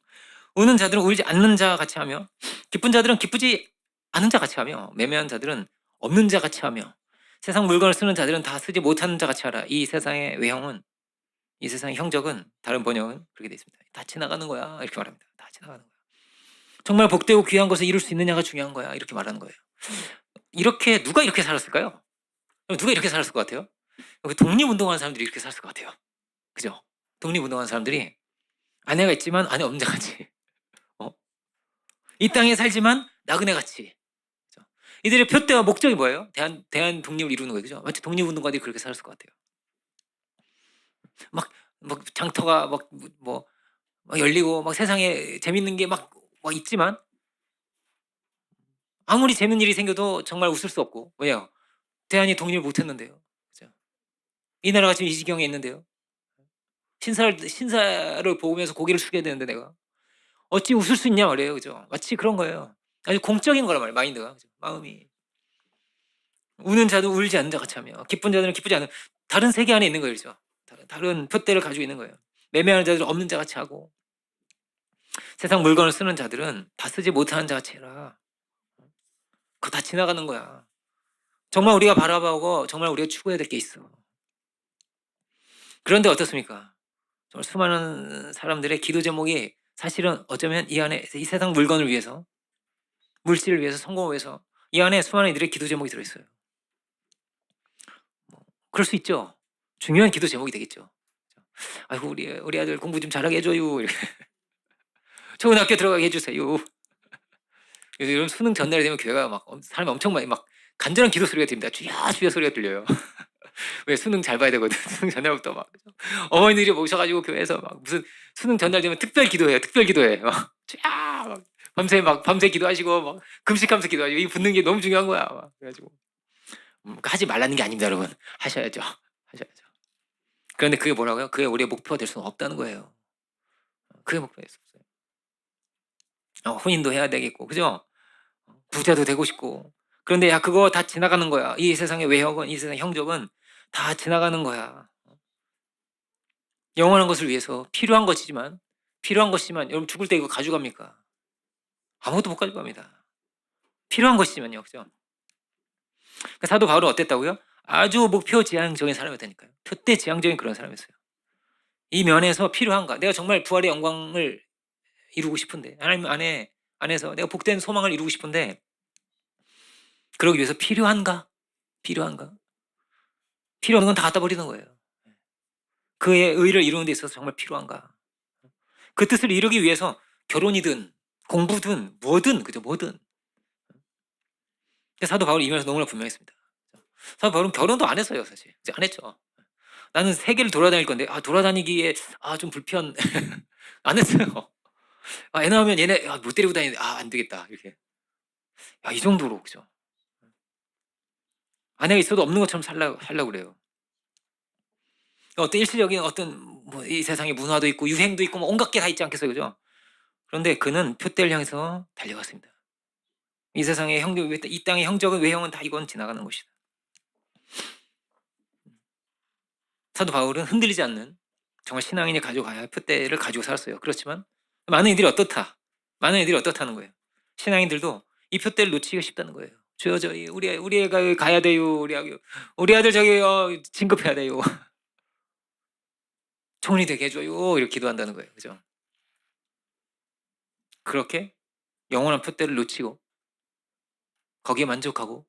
우는 자들은 울지 않는 자같이 하며, 기쁜 자들은 기쁘지 않은 자같이 하며, 매매한 자들은 없는 자같이 하며, 세상 물건을 쓰는 자들은 다 쓰지 못하는 자같이 하라. 이 세상의 외형은, 이 세상의 형적은, 다른 번역은 그렇게 되어 있습니다. 다 지나가는 거야 이렇게 말합니다. 다 지나가는 거야. 정말 복되고 귀한 것을 이룰 수 있느냐가 중요한 거야 이렇게 말하는 거예요. 이렇게 누가 이렇게 살았을까요? 누가 이렇게 살았을 것 같아요? 독립운동하는 사람들이 이렇게 살았을 것 같아요. 그죠? 독립운동하는 사람들이 아내가 있지만 아내 없는 자같이, 이 땅에 살지만 나그네같이. 그죠? 이들의 표대와 목적이 뭐예요? 대한 독립을 이루는 거예요. 그죠? 마치 독립운동가들이 그렇게 살았을 것 같아요. 막 장터가 막 열리고 막 세상에 재밌는 게 막 있지만 아무리 재밌는 일이 생겨도 정말 웃을 수 없고, 왜요? 대한이 독립을 못했는데요. 그죠? 이 나라가 지금 이 지경에 있는데요. 신사를 보면서 고개를 숙여야 되는데 내가 어찌 웃을 수 있냐 말이에요. 그죠? 마치 그런 거예요. 아주 공적인 거란 말이에요. 마인드가. 그죠? 마음이. 우는 자도 울지 않는 자같이 하며, 기쁜 자들은 기쁘지 않은, 다른 세계 안에 있는 거예요. 그죠? 다른 표대를 가지고 있는 거예요. 매매하는 자들은 없는 자같이 하고, 세상 물건을 쓰는 자들은 다 쓰지 못하는 자같이 해라. 그거 다 지나가는 거야. 정말 우리가 바라보고 정말 우리가 추구해야 될 게 있어. 그런데 어떻습니까? 정말 수많은 사람들의 기도 제목이 사실은 어쩌면 이 안에 이 세상 물건을 위해서, 물질을 위해서, 성공을 위해서 이 안에 수많은 이들의 기도 제목이 들어있어요. 뭐 그럴 수 있죠. 중요한 기도 제목이 되겠죠. 아이고 우리 아들 공부 좀 잘하게 해줘요. 이렇게. 좋은 학교 들어가게 해주세요. 요즘 수능 전날이 되면 교회가 막 사람이 엄청 많이 막 간절한 기도 소리가 들립니다. 주여 주여 소리가 들려요. 왜 수능 잘 봐야 되거든. 수능 전날부터 막 어머니들이 모셔가지고 교회에서 막 무슨 수능 전날 되면 특별 기도해요. 특별 기도해. 막 주여 막 밤새 기도하시고 막 금식하면서 기도하시고 이 붙는 게 너무 중요한 거야. 막 그래가지고 하지 말라는 게 아닙니다, 여러분. 하셔야죠. 하셔야죠. 그런데 그게 뭐라고요? 그게 우리의 목표가 될 수는 없다는 거예요. 그게 목표가 될 수 없어요. 혼인도 해야 되겠고, 그죠? 부자도 되고 싶고. 그런데 야 그거 다 지나가는 거야. 이 세상의 외형은, 이 세상의 형적은 다 지나가는 거야. 영원한 것을 위해서 필요한 것이지만 여러분 죽을 때 이거 가져갑니까? 아무것도 못 가져갑니다. 필요한 것이지만요, 그죠? 그러니까 사도 바울은 어땠다고요? 아주 목표 지향적인 사람이었다니까요. 표대 지향적인 그런 사람이었어요. 이 면에서 필요한가? 내가 정말 부활의 영광을 이루고 싶은데, 하나님 안에서 내가 복된 소망을 이루고 싶은데, 그러기 위해서 필요한가? 필요한가? 필요 없는 건 다 갖다 버리는 거예요. 그의 의를 이루는 데 있어서 정말 필요한가? 그 뜻을 이루기 위해서 결혼이든 공부든 뭐든, 그죠? 뭐든. 사도 바울이 이 면에서 너무나 분명했습니다. 사도 바울은 결혼도 안 했어요, 사실. 이제 안 했죠. 나는 세계를 돌아다닐 건데, 돌아다니기에, 좀 불편. 안 했어요. 애 낳으면 얘네, 못 데리고 다니는데, 안 되겠다. 이렇게. 이 정도로, 그죠? 아내가 있어도 없는 것처럼 살려고 그래요. 어떤 일시적인 뭐 이 세상의 문화도 있고, 유행도 있고, 뭐 온갖 게 다 있지 않겠어요, 그죠? 그런데 그는 표대를 향해서 달려갔습니다. 이 세상의 형적, 이 땅의 형적은 외형은 다 이건 지나가는 것이다. 사도 바울은 흔들리지 않는 정말 신앙인이 가져가야 할 표대를 가지고 살았어요. 그렇지만 많은 이들이 어떻다는 거예요. 신앙인들도 이 표대를 놓치기가 쉽다는 거예요. 주여 우리 애가 가야 돼요. 우리 아들 저기 진급해야 돼요. 총리 되게 해줘요. 이렇게 기도한다는 거예요. 그죠? 그렇게 영원한 표대를 놓치고 거기에 만족하고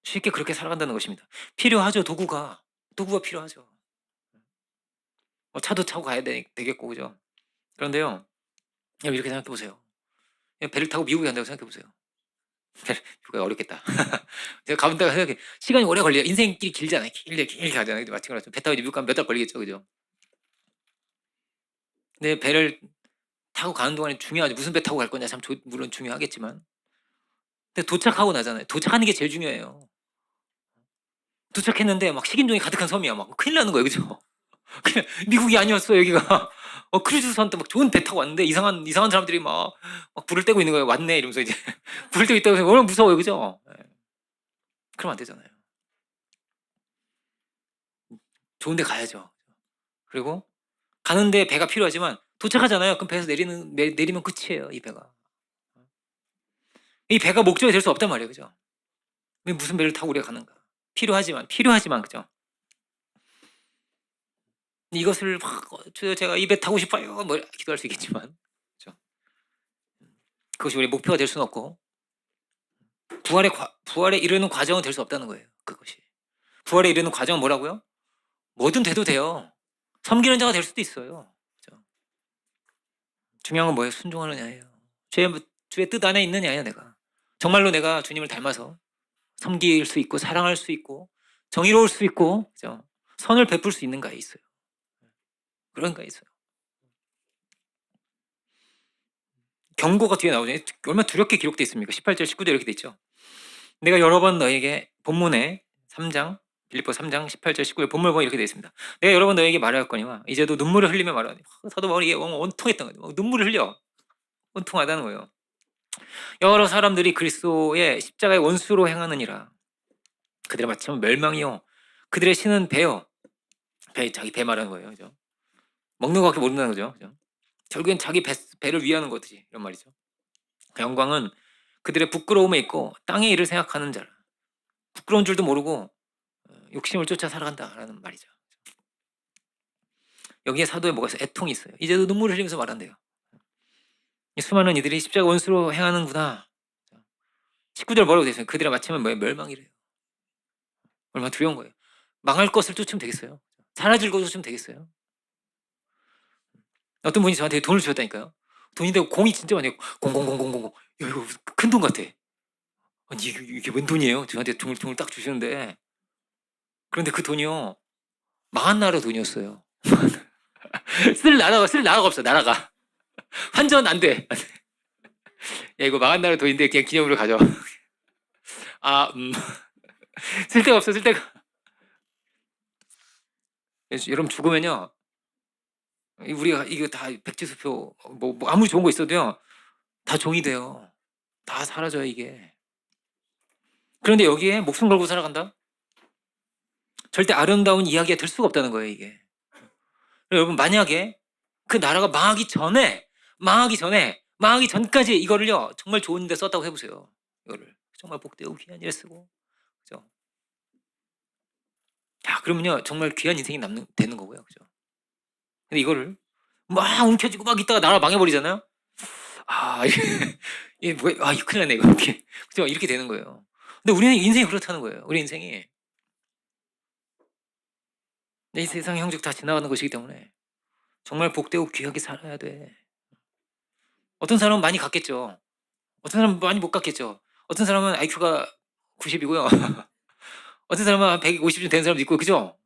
쉽게 그렇게 살아간다는 것입니다. 필요하죠. 도구가 필요하죠. 차도 타고 가야 되겠고, 그죠? 그런데요, 여러분 이렇게 생각해 보세요. 배를 타고 미국에 간다고 생각해 보세요. 휴가 어렵겠다. 제가 가본다고 생각해. 시간이 오래 걸려요. 인생길이 길잖아요. 길게 가잖아요. 마찬가지로 배 타고 미국 가면 몇 달 걸리겠죠, 그죠? 근데 배를 타고 가는 동안에 중요하죠. 무슨 배 타고 갈 거냐 참 물론 중요하겠지만, 근데 도착하고 나잖아요. 도착하는 게 제일 중요해요. 도착했는데 막 식인종이 가득한 섬이야. 막 큰일 나는 거예요, 그죠? 그냥 미국이 아니었어 여기가. 크루즈선 때 막 좋은 배 타고 왔는데 이상한 사람들이 막 불을 떼고 있는 거예요. 왔네 이러면서 이제 불을 떼고 있다고 해서 얼마나 무서워요, 그죠? 네. 그러면 안 되잖아요. 좋은 데 가야죠. 그리고 가는데 배가 필요하지만 도착하잖아요. 그럼 배에서 내리면 끝이에요, 이 배가. 이 배가 목적이 될 수 없단 말이에요, 그죠? 무슨 배를 타고 우리가 가는가? 필요하지만, 그죠? 이것을 막 주여 제가 이 배 타고 싶어요. 뭐 기도할 수 있겠지만, 그죠? 그것이 우리 목표가 될 수는 없고 부활에 이르는 과정은 될 수 없다는 거예요. 그것이 부활에 이르는 과정은 뭐라고요? 뭐든 돼도 돼요. 섬기는 자가 될 수도 있어요. 그죠? 중요한 건 뭐예요? 순종하느냐예요. 주의 뜻 안에 있느냐예요. 내가 정말로 내가 주님을 닮아서 섬길 수 있고 사랑할 수 있고 정의로울 수 있고, 그죠? 선을 베풀 수 있는가에 있어요. 그런가에 있어요. 경고가 뒤에 나오죠. 얼마나 두렵게 기록되어 있습니까? 18절 19절 이렇게 돼 있죠. 내가 여러 번 너에게 본문에 3장 빌립보 3장 18절 19절 본문을 보면 이렇게 되어 있습니다. 내가 여러 번 너에게 말하였거니와 이제도 눈물을 흘리며 말하니, 사도 바울이 이게 온통했던 거예요. 눈물을 흘려. 온통하다는 거예요. 여러 사람들이 그리스도의 십자가의 원수로 행하느니라. 그들의 마침은 멸망이요 그들의 신은 배요. 자기 배 말하는 거예요. 그죠? 먹는 거밖에 모른다는 거죠. 그죠? 결국엔 자기 배를 위하는 거지. 이런 말이죠. 그 영광은 그들의 부끄러움에 있고 땅의 일을 생각하는 자라. 부끄러운 줄도 모르고 욕심을 쫓아 살아간다라는 말이죠. 여기에 사도에 뭐가 있어요? 애통이 있어요. 이제도 눈물을 흘리면서 말한대요. 이 수많은 이들이 십자가 원수로 행하는구나. 19절 뭐라고 되어 있어요? 그들의 마침은 뭐예요? 멸망이래요. 얼마나 두려운 거예요. 망할 것을 쫓으면 되겠어요? 사라질 것을 쫓으면 되겠어요? 어떤 분이 저한테 돈을 주셨다니까요. 돈인데 공이 진짜 많아요. 공공공공공. 야, 이거 큰 돈 같아. 아니 이게 웬 돈이에요? 저한테 돈을 딱 주시는데, 그런데 그 돈이요 망한 나라 돈이었어요. 쓸 나라가 없어. 나라가 환전 안 돼. 야, 이거 망한 나라 돈인데 그냥 기념으로 가져. 아, 쓸 데가 없어. 쓸 데가. 여러분 죽으면요, 우리가 이거 다 백지수표 뭐 아무리 좋은 거 있어도요 다 종이 돼요. 다 사라져요 이게. 그런데 여기에 목숨 걸고 살아간다? 절대 아름다운 이야기가 될 수가 없다는 거예요 이게. 여러분 만약에 그 나라가 망하기 전까지 이거를요 정말 좋은 데 썼다고 해보세요. 이거를 정말 복되고 귀한 일에 쓰고, 그죠? 야, 그러면요 정말 귀한 인생이 되는 거고요, 그죠? 근데 이거를 막 움켜쥐고 막 있다가 나라 망해버리잖아요. 아, 이게 뭐야? 아, 이거 큰일 났네 이거. 이렇게, 그죠? 이렇게 되는 거예요. 근데 우리는 인생이 그렇다는 거예요. 우리 인생이 이 세상 형적 다 지나가는 것이기 때문에 정말 복되고 귀하게 살아야 돼. 어떤 사람은 많이 갔겠죠. 어떤 사람은 많이 못 갔겠죠. 어떤 사람은 IQ가 90이고요. 어떤 사람은 한 150쯤 되는 사람도 있고, 그죠?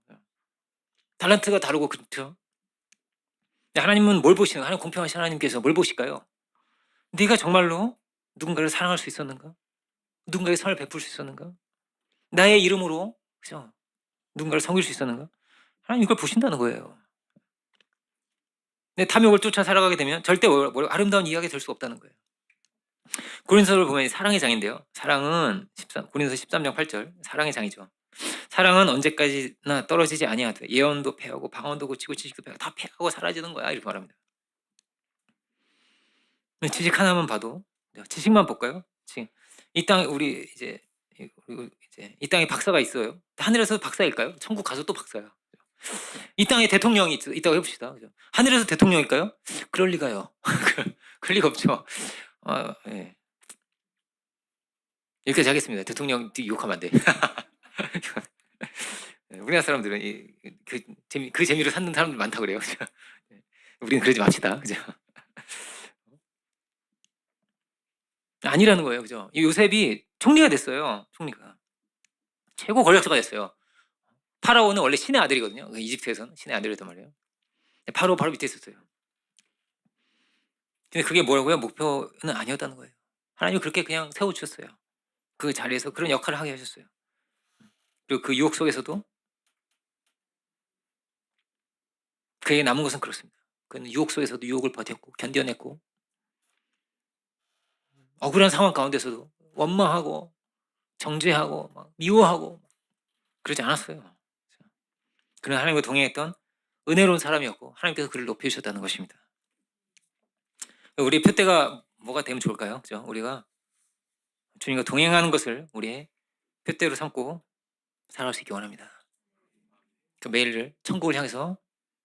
달란트가 다르고, 그렇죠? 하나님은 뭘 보시는, 하나님 공평하신 하나님께서 뭘 보실까요? 네가 정말로 누군가를 사랑할 수 있었는가? 누군가에게 선을 베풀 수 있었는가? 나의 이름으로, 그죠? 누군가를 섬길 수 있었는가? 하나님 이걸 보신다는 거예요. 내 탐욕을 쫓아 살아가게 되면 절대 아름다운 이야기가 될 수 없다는 거예요. 고린도서를 보면 사랑의 장인데요. 사랑은 고린도서 13장 8절 사랑의 장이죠. 사랑은 언제까지나 떨어지지 아니하되 예언도 패하고 방언도 고치고 지식도 패하고 다 패하고 사라지는 거야, 이렇게 말합니다. 지식 하나만 봐도, 지식만 볼까요? 지금 이 땅에 우리 이제 이 땅에 박사가 있어요. 하늘에서 박사일까요? 천국 가서 또 박사야. 이 땅에 대통령이 있다고 해봅시다. 그죠? 하늘에서 대통령일까요? 그럴 리가요. 그럴 리가 없죠. 예. 여기까지 하겠습니다. 대통령 욕하면 안 돼. 우리나라 사람들은 그 재미로 사는 사람들 많다 그래요. 우리는 그러지 맙시다. 그죠? 아니라는 거예요. 그죠? 요셉이 총리가 됐어요. 총리가. 최고 권력자가 됐어요. 파라오는 원래 신의 아들이거든요. 이집트에서는 신의 아들이었단 말이에요. 파라오 바로 밑에 있었어요. 근데 그게 뭐라고요? 목표는 아니었다는 거예요. 하나님이 그렇게 그냥 세워주셨어요. 그 자리에서 그런 역할을 하게 하셨어요. 그리고 그 유혹 속에서도 그에게 남은 것은 그렇습니다. 그는 유혹 속에서도 유혹을 버텼고 견뎌냈고, 억울한 상황 가운데서도 원망하고 정죄하고 막 미워하고 그러지 않았어요. 그는 하나님과 동행했던 은혜로운 사람이었고 하나님께서 그를 높여주셨다는 것입니다. 우리 표대가 뭐가 되면 좋을까요? 그죠? 우리가 주님과 동행하는 것을 우리의 표대로 삼고 살아갈 수 있기 원합니다. 그 매일을 천국을 향해서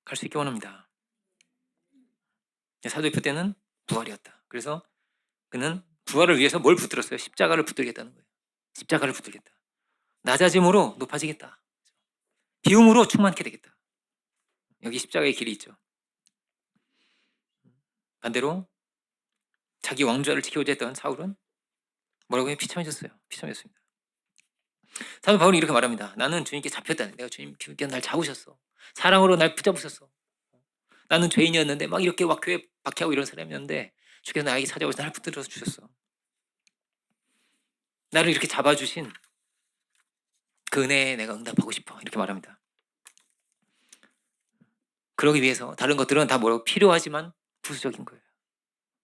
갈 수 있기 원합니다. 사도의 표대는 부활이었다. 그래서 그는 부활을 위해서 뭘 붙들었어요? 십자가를 붙들겠다는 거예요. 십자가를 붙들겠다. 낮아짐으로 높아지겠다. 비움으로 충만케 되겠다. 여기 십자가의 길이 있죠. 반대로 자기 왕좌를 지키고자 했던 사울은 뭐라고 해요? 비참해졌어요. 비참해졌습니다. 사도 바울이 이렇게 말합니다. 나는 주님께 잡혔다네. 내가 주님께 날 잡으셨어. 사랑으로 날 붙잡으셨어. 나는 죄인이었는데 막 이렇게 막 교회 박해하고 이런 사람이었는데 주께서 나에게 찾아오셔서 날 붙들어 주셨어. 나를 이렇게 잡아주신 그 은혜에 내가 응답하고 싶어. 이렇게 말합니다. 그러기 위해서 다른 것들은 다 뭐라고 필요하지만 부수적인 거예요.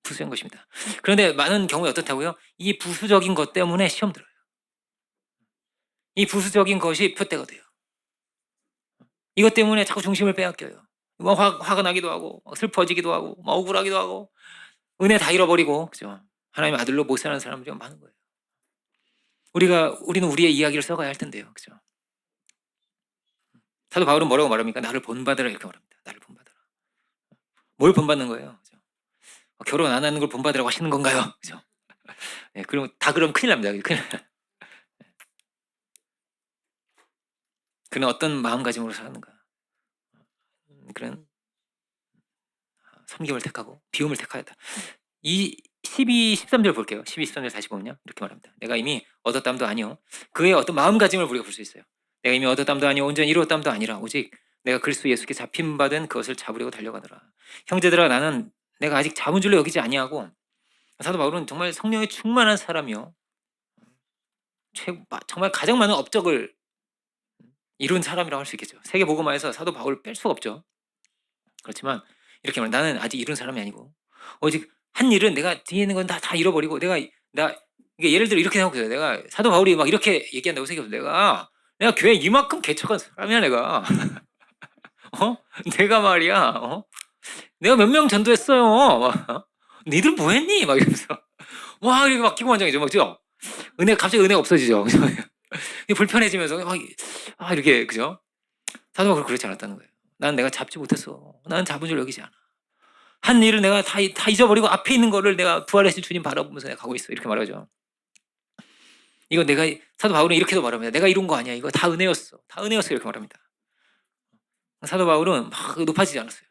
부수적인 것입니다. 그런데 많은 경우에 어떻다고요? 이 부수적인 것 때문에 시험 들어요. 이 부수적인 것이 표대가 돼요. 이것 때문에 자꾸 중심을 빼앗겨요. 뭐 화가 나기도 하고 슬퍼지기도 하고 억울하기도 하고 은혜 다 잃어버리고, 그죠? 하나님의 아들로 못 사는 사람들이 많은 거예요. 우리는 우리의 이야기를 써가야 할 텐데요, 그죠? 사도 바울은 뭐라고 말합니까? 나를 본받으라 이렇게 말합니다. 나를 본받으라. 뭘 본받는 거예요? 그죠? 결혼 안 하는 걸 본받으라고 하시는 건가요? 그죠? 예, 그럼 다 그럼 큰일 납니다. 큰일 나. 그는 어떤 마음가짐으로 사는가? 그는 섬김을 택하고 비움을 택하였다. 이 12, 13절 볼게요. 12, 13절 다시 보면요. 이렇게 말합니다. 내가 이미 얻었담도 아니요. 그의 어떤 마음가짐을 우리가 볼 수 있어요. 내가 이미 얻었담도 아니요. 온전히 이루었담도 아니라 오직 내가 그리스도 예수께 잡힘받은 그것을 잡으려고 달려가더라. 형제들아 나는 내가 아직 잡은 줄로 여기지 아니하고 사도 바울은 정말 성령에 충만한 사람이요. 정말 가장 많은 업적을 이룬 사람이라고 할 수 있겠죠. 세계 복음화에서 사도 바울을 뺄 수가 없죠. 그렇지만 이렇게 말해 나는 아직 이룬 사람이 아니고 오직 한 일은 내가 뒤에 있는 건 다 잃어버리고 이게 예를 들어 이렇게 생각해요. 내가 사도 바울이 막 이렇게 얘기한다고 생각해요. 내가 교회 이만큼 개척한 사람이야 내가. 내가 말이야. 내가 몇 명 전도했어요. 니들 뭐 했니? 막 이러면서 와 이렇게 막 기고만장해져 막죠. 갑자기 은혜가 없어지죠. 불편해지면서 막 이렇게 그죠? 사도 바울은 그렇지 않았다는 거예요. 나는 내가 잡지 못했어. 나는 잡은 줄 여기지 않아. 한 일을 내가 다 잊어버리고 앞에 있는 거를 내가 부활하신 주님 바라보면서 내가 가고 있어. 이렇게 말하죠. 이거 사도 바울은 이렇게도 말합니다. 내가 이룬 거 아니야. 이거 다 은혜였어. 다 은혜였어. 이렇게 말합니다. 사도 바울은 막 높아지지 않았어요.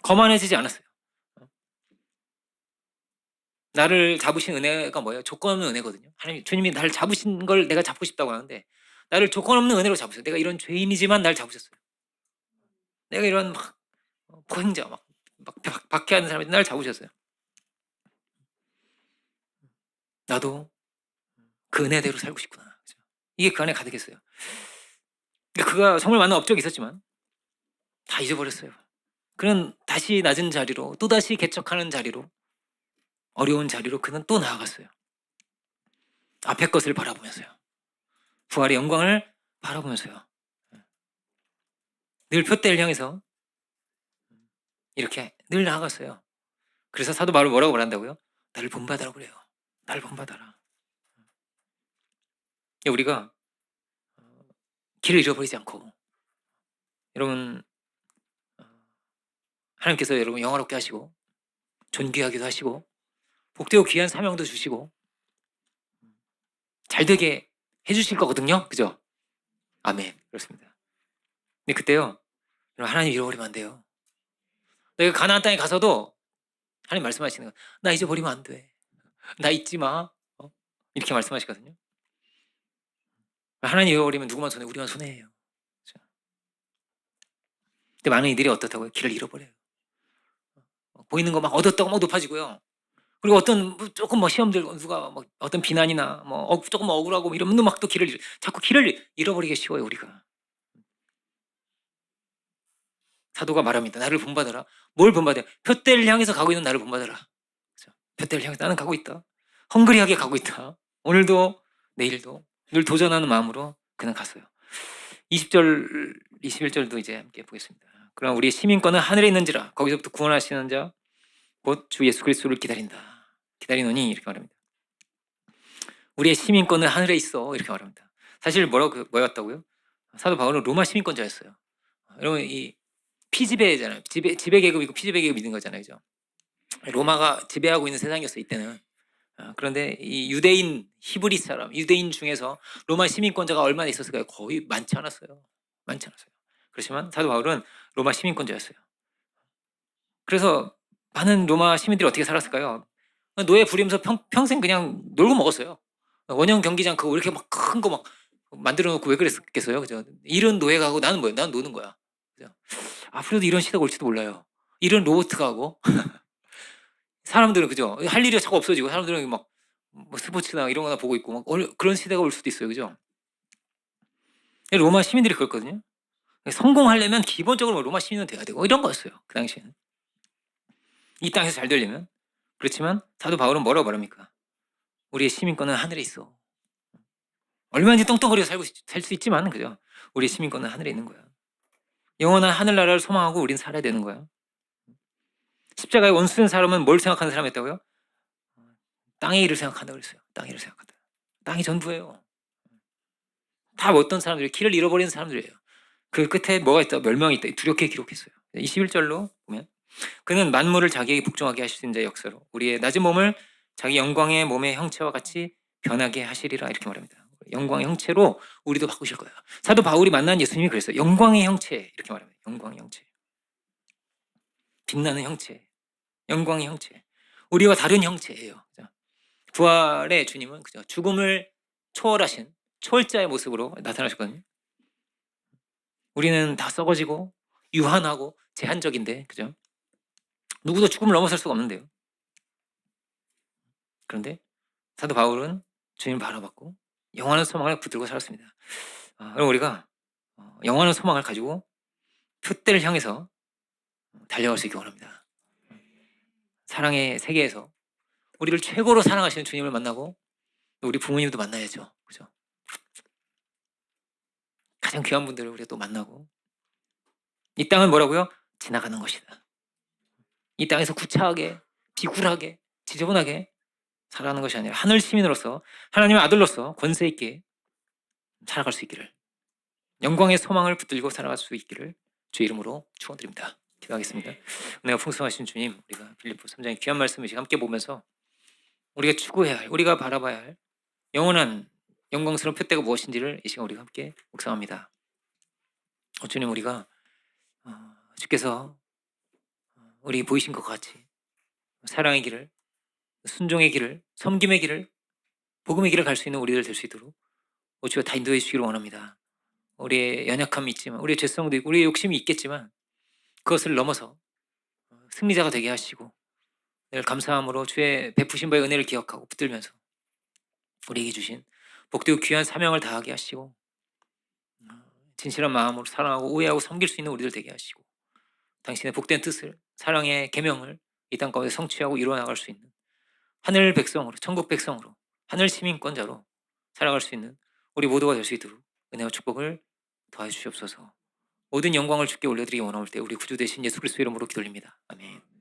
거만해지지 않았어요. 나를 잡으신 은혜가 뭐예요? 조건 없는 은혜거든요. 하나님, 주님이 나를 잡으신 걸 내가 잡고 싶다고 하는데 나를 조건 없는 은혜로 잡으셨어요. 내가 이런 죄인이지만 나를 잡으셨어요. 내가 이런 막 포행자 막 박해하는 사람이 나를 잡으셨어요. 나도 그 은혜대로 살고 싶구나. 그죠? 이게 그 안에 가득했어요. 그가 정말 많은 업적이 있었지만 다 잊어버렸어요. 그는 다시 낮은 자리로 또다시 개척하는 자리로 어려운 자리로 그는 또 나아갔어요. 앞의 것을 바라보면서요. 부활의 영광을 바라보면서요. 늘 표대를 향해서 이렇게 늘 나아갔어요. 그래서 사도 바울은 뭐라고 말한다고요? 나를 본받으라고 그래요. 나를 본받아라. 우리가 길을 잃어버리지 않고 여러분 하나님께서 여러분 영화롭게 하시고 존귀하기도 하시고 복되고 귀한 사명도 주시고 잘되게 해주실 거거든요. 그죠? 아멘. 그렇습니다. 근데 그때요. 하나님 잃어버리면 안 돼요. 내가 가나안 땅에 가서도 하나님 말씀하시는 거. 나 잊어버리면 안 돼. 나 잊지 마. 이렇게 말씀하시거든요. 하나님 잃어버리면 누구만 손해? 우리만 손해예요. 근데 많은 이들이 어떻다고요? 길을 잃어버려요. 보이는 거 막 얻었다고 막 높아지고요. 그리고 조금 시험들 누가 어떤 비난이나 조금 억울하고 이러면 막 또 자꾸 길을 잃어버리기 쉬워요 우리가. 사도가 말합니다. 나를 본받아라. 뭘 본받아요? 표대를 향해서 가고 있는 나를 본받아라. 그렇죠? 표대를 향해서 나는 가고 있다. 헝그리하게 가고 있다. 오늘도 내일도 늘 도전하는 마음으로 그는 갔어요. 20절, 21절도 이제 함께 보겠습니다. 그럼 우리 시민권은 하늘에 있는지라 거기서부터 구원하시는 자 곧 주 예수 그리스도를 기다린다. 기다리노니 이렇게 말합니다. 우리의 시민권은 하늘에 있어 이렇게 말합니다. 사실 뭐였다고요? 사도 바울은 로마 시민권자였어요. 여러분 이 피지배잖아요. 지배 계급이고 피지배 계급 있는 거잖아요, 그죠? 로마가 지배하고 있는 세상이었어요 이때는. 그런데 이 히브리 사람, 유대인 중에서 로마 시민권자가 얼마나 있었을까요? 거의 많지 않았어요. 그렇지만 사도 바울은 로마 시민권자였어요. 그래서 많은 로마 시민들이 어떻게 살았을까요? 노예 부리면서 평생 그냥 놀고 먹었어요. 원형 경기장 그거 이렇게 막 큰 거 막 만들어 놓고 왜 그랬겠어요, 그죠? 일은 노예가 하고 나는 뭐야? 나는 노는 거야. 그죠? 앞으로도 이런 시대가 올지도 몰라요. 일은 로봇가 하고 사람들은 그죠? 할 일이 자꾸 없어지고 사람들은 막 스포츠나 이런 거나 보고 있고 막 그런 시대가 올 수도 있어요, 그죠? 로마 시민들이 그랬거든요. 성공하려면 기본적으로 로마 시민은 돼야 되고 이런 거였어요, 그 당시에는. 이 땅에서 잘 되려면. 그렇지만 사도 바울은 뭐라고 말합니까? 우리의 시민권은 하늘에 있어. 얼마든지 똥똥거리고 살 수 있지만 그죠? 우리의 시민권은 하늘에 있는 거야. 영원한 하늘나라를 소망하고 우린 살아야 되는 거야. 십자가의 원수된 사람은 뭘 생각하는 사람이었다고요? 땅의 일을 생각한다 그랬어요. 땅의 일을 생각한다. 땅이 전부예요. 다 어떤 사람들이 길을 잃어버리는 사람들이에요. 그 끝에 뭐가 있다? 멸망이 있다. 두렵게 기록했어요. 21절로 보면 그는 만물을 자기에게 복종하게 하실 수 있는 자의 역사로 우리의 낮은 몸을 자기 영광의 몸의 형체와 같이 변하게 하시리라 이렇게 말합니다. 영광의 형체로 우리도 바꾸실 거예요. 사도 바울이 만난 예수님이 그랬어요. 영광의 형체 이렇게 말합니다. 영광의 형체. 빛나는 형체. 영광의 형체. 우리와 다른 형체예요. 부활의 주님은 그죠? 죽음을 초월하신 초월자의 모습으로 나타나셨거든요. 우리는 다 썩어지고 유한하고 제한적인데 그죠? 누구도 죽음을 넘어설 수가 없는데요. 그런데 사도 바울은 주님을 바라봤고 영원한 소망을 붙들고 살았습니다. 그럼 우리가 영원한 소망을 가지고 표대를 향해서 달려갈 수 있기 원합니다. 사랑의 세계에서 우리를 최고로 사랑하시는 주님을 만나고 우리 부모님도 만나야죠. 그죠? 가장 귀한 분들을 우리가 또 만나고 이 땅은 뭐라고요? 지나가는 것이다. 이 땅에서 구차하게 비굴하게 지저분하게 살아가는 것이 아니라 하늘 시민으로서 하나님의 아들로서 권세 있게 살아갈 수 있기를 영광의 소망을 붙들고 살아갈 수 있기를 주의 이름으로 축원드립니다. 기도하겠습니다. 은혜가 풍성하신 주님, 우리가 빌립보 3장의 귀한 말씀을 함께 보면서 우리가 추구해야 할, 우리가 바라봐야 할 영원한 영광스러운 표대가 무엇인지를 이 시간 우리가 함께 묵상합니다. 주님, 우리가 주께서 우리 보이신 것 같이 사랑의 길을, 순종의 길을, 섬김의 길을, 복음의 길을 갈 수 있는 우리들 될 수 있도록 주가 다 인도해 주시기를 원합니다. 우리의 연약함이 있지만, 우리의 죄성도 있고, 우리의 욕심이 있겠지만 그것을 넘어서 승리자가 되게 하시고 늘 감사함으로 주의 베푸신 바의 은혜를 기억하고 붙들면서 우리에게 주신 복되고 귀한 사명을 다하게 하시고 진실한 마음으로 사랑하고 우애하고 섬길 수 있는 우리들 되게 하시고 당신의 복된 뜻을 사랑의 계명을 이 땅 가운데 성취하고 이루어나갈 수 있는 하늘 백성으로 천국 백성으로 하늘 시민권자로 살아갈 수 있는 우리 모두가 될 수 있도록 은혜와 축복을 더해 주시옵소서. 모든 영광을 주께 올려드리기 원할 때 우리 구주 되신 예수 그리스도 이름으로 기도드립니다. 아멘.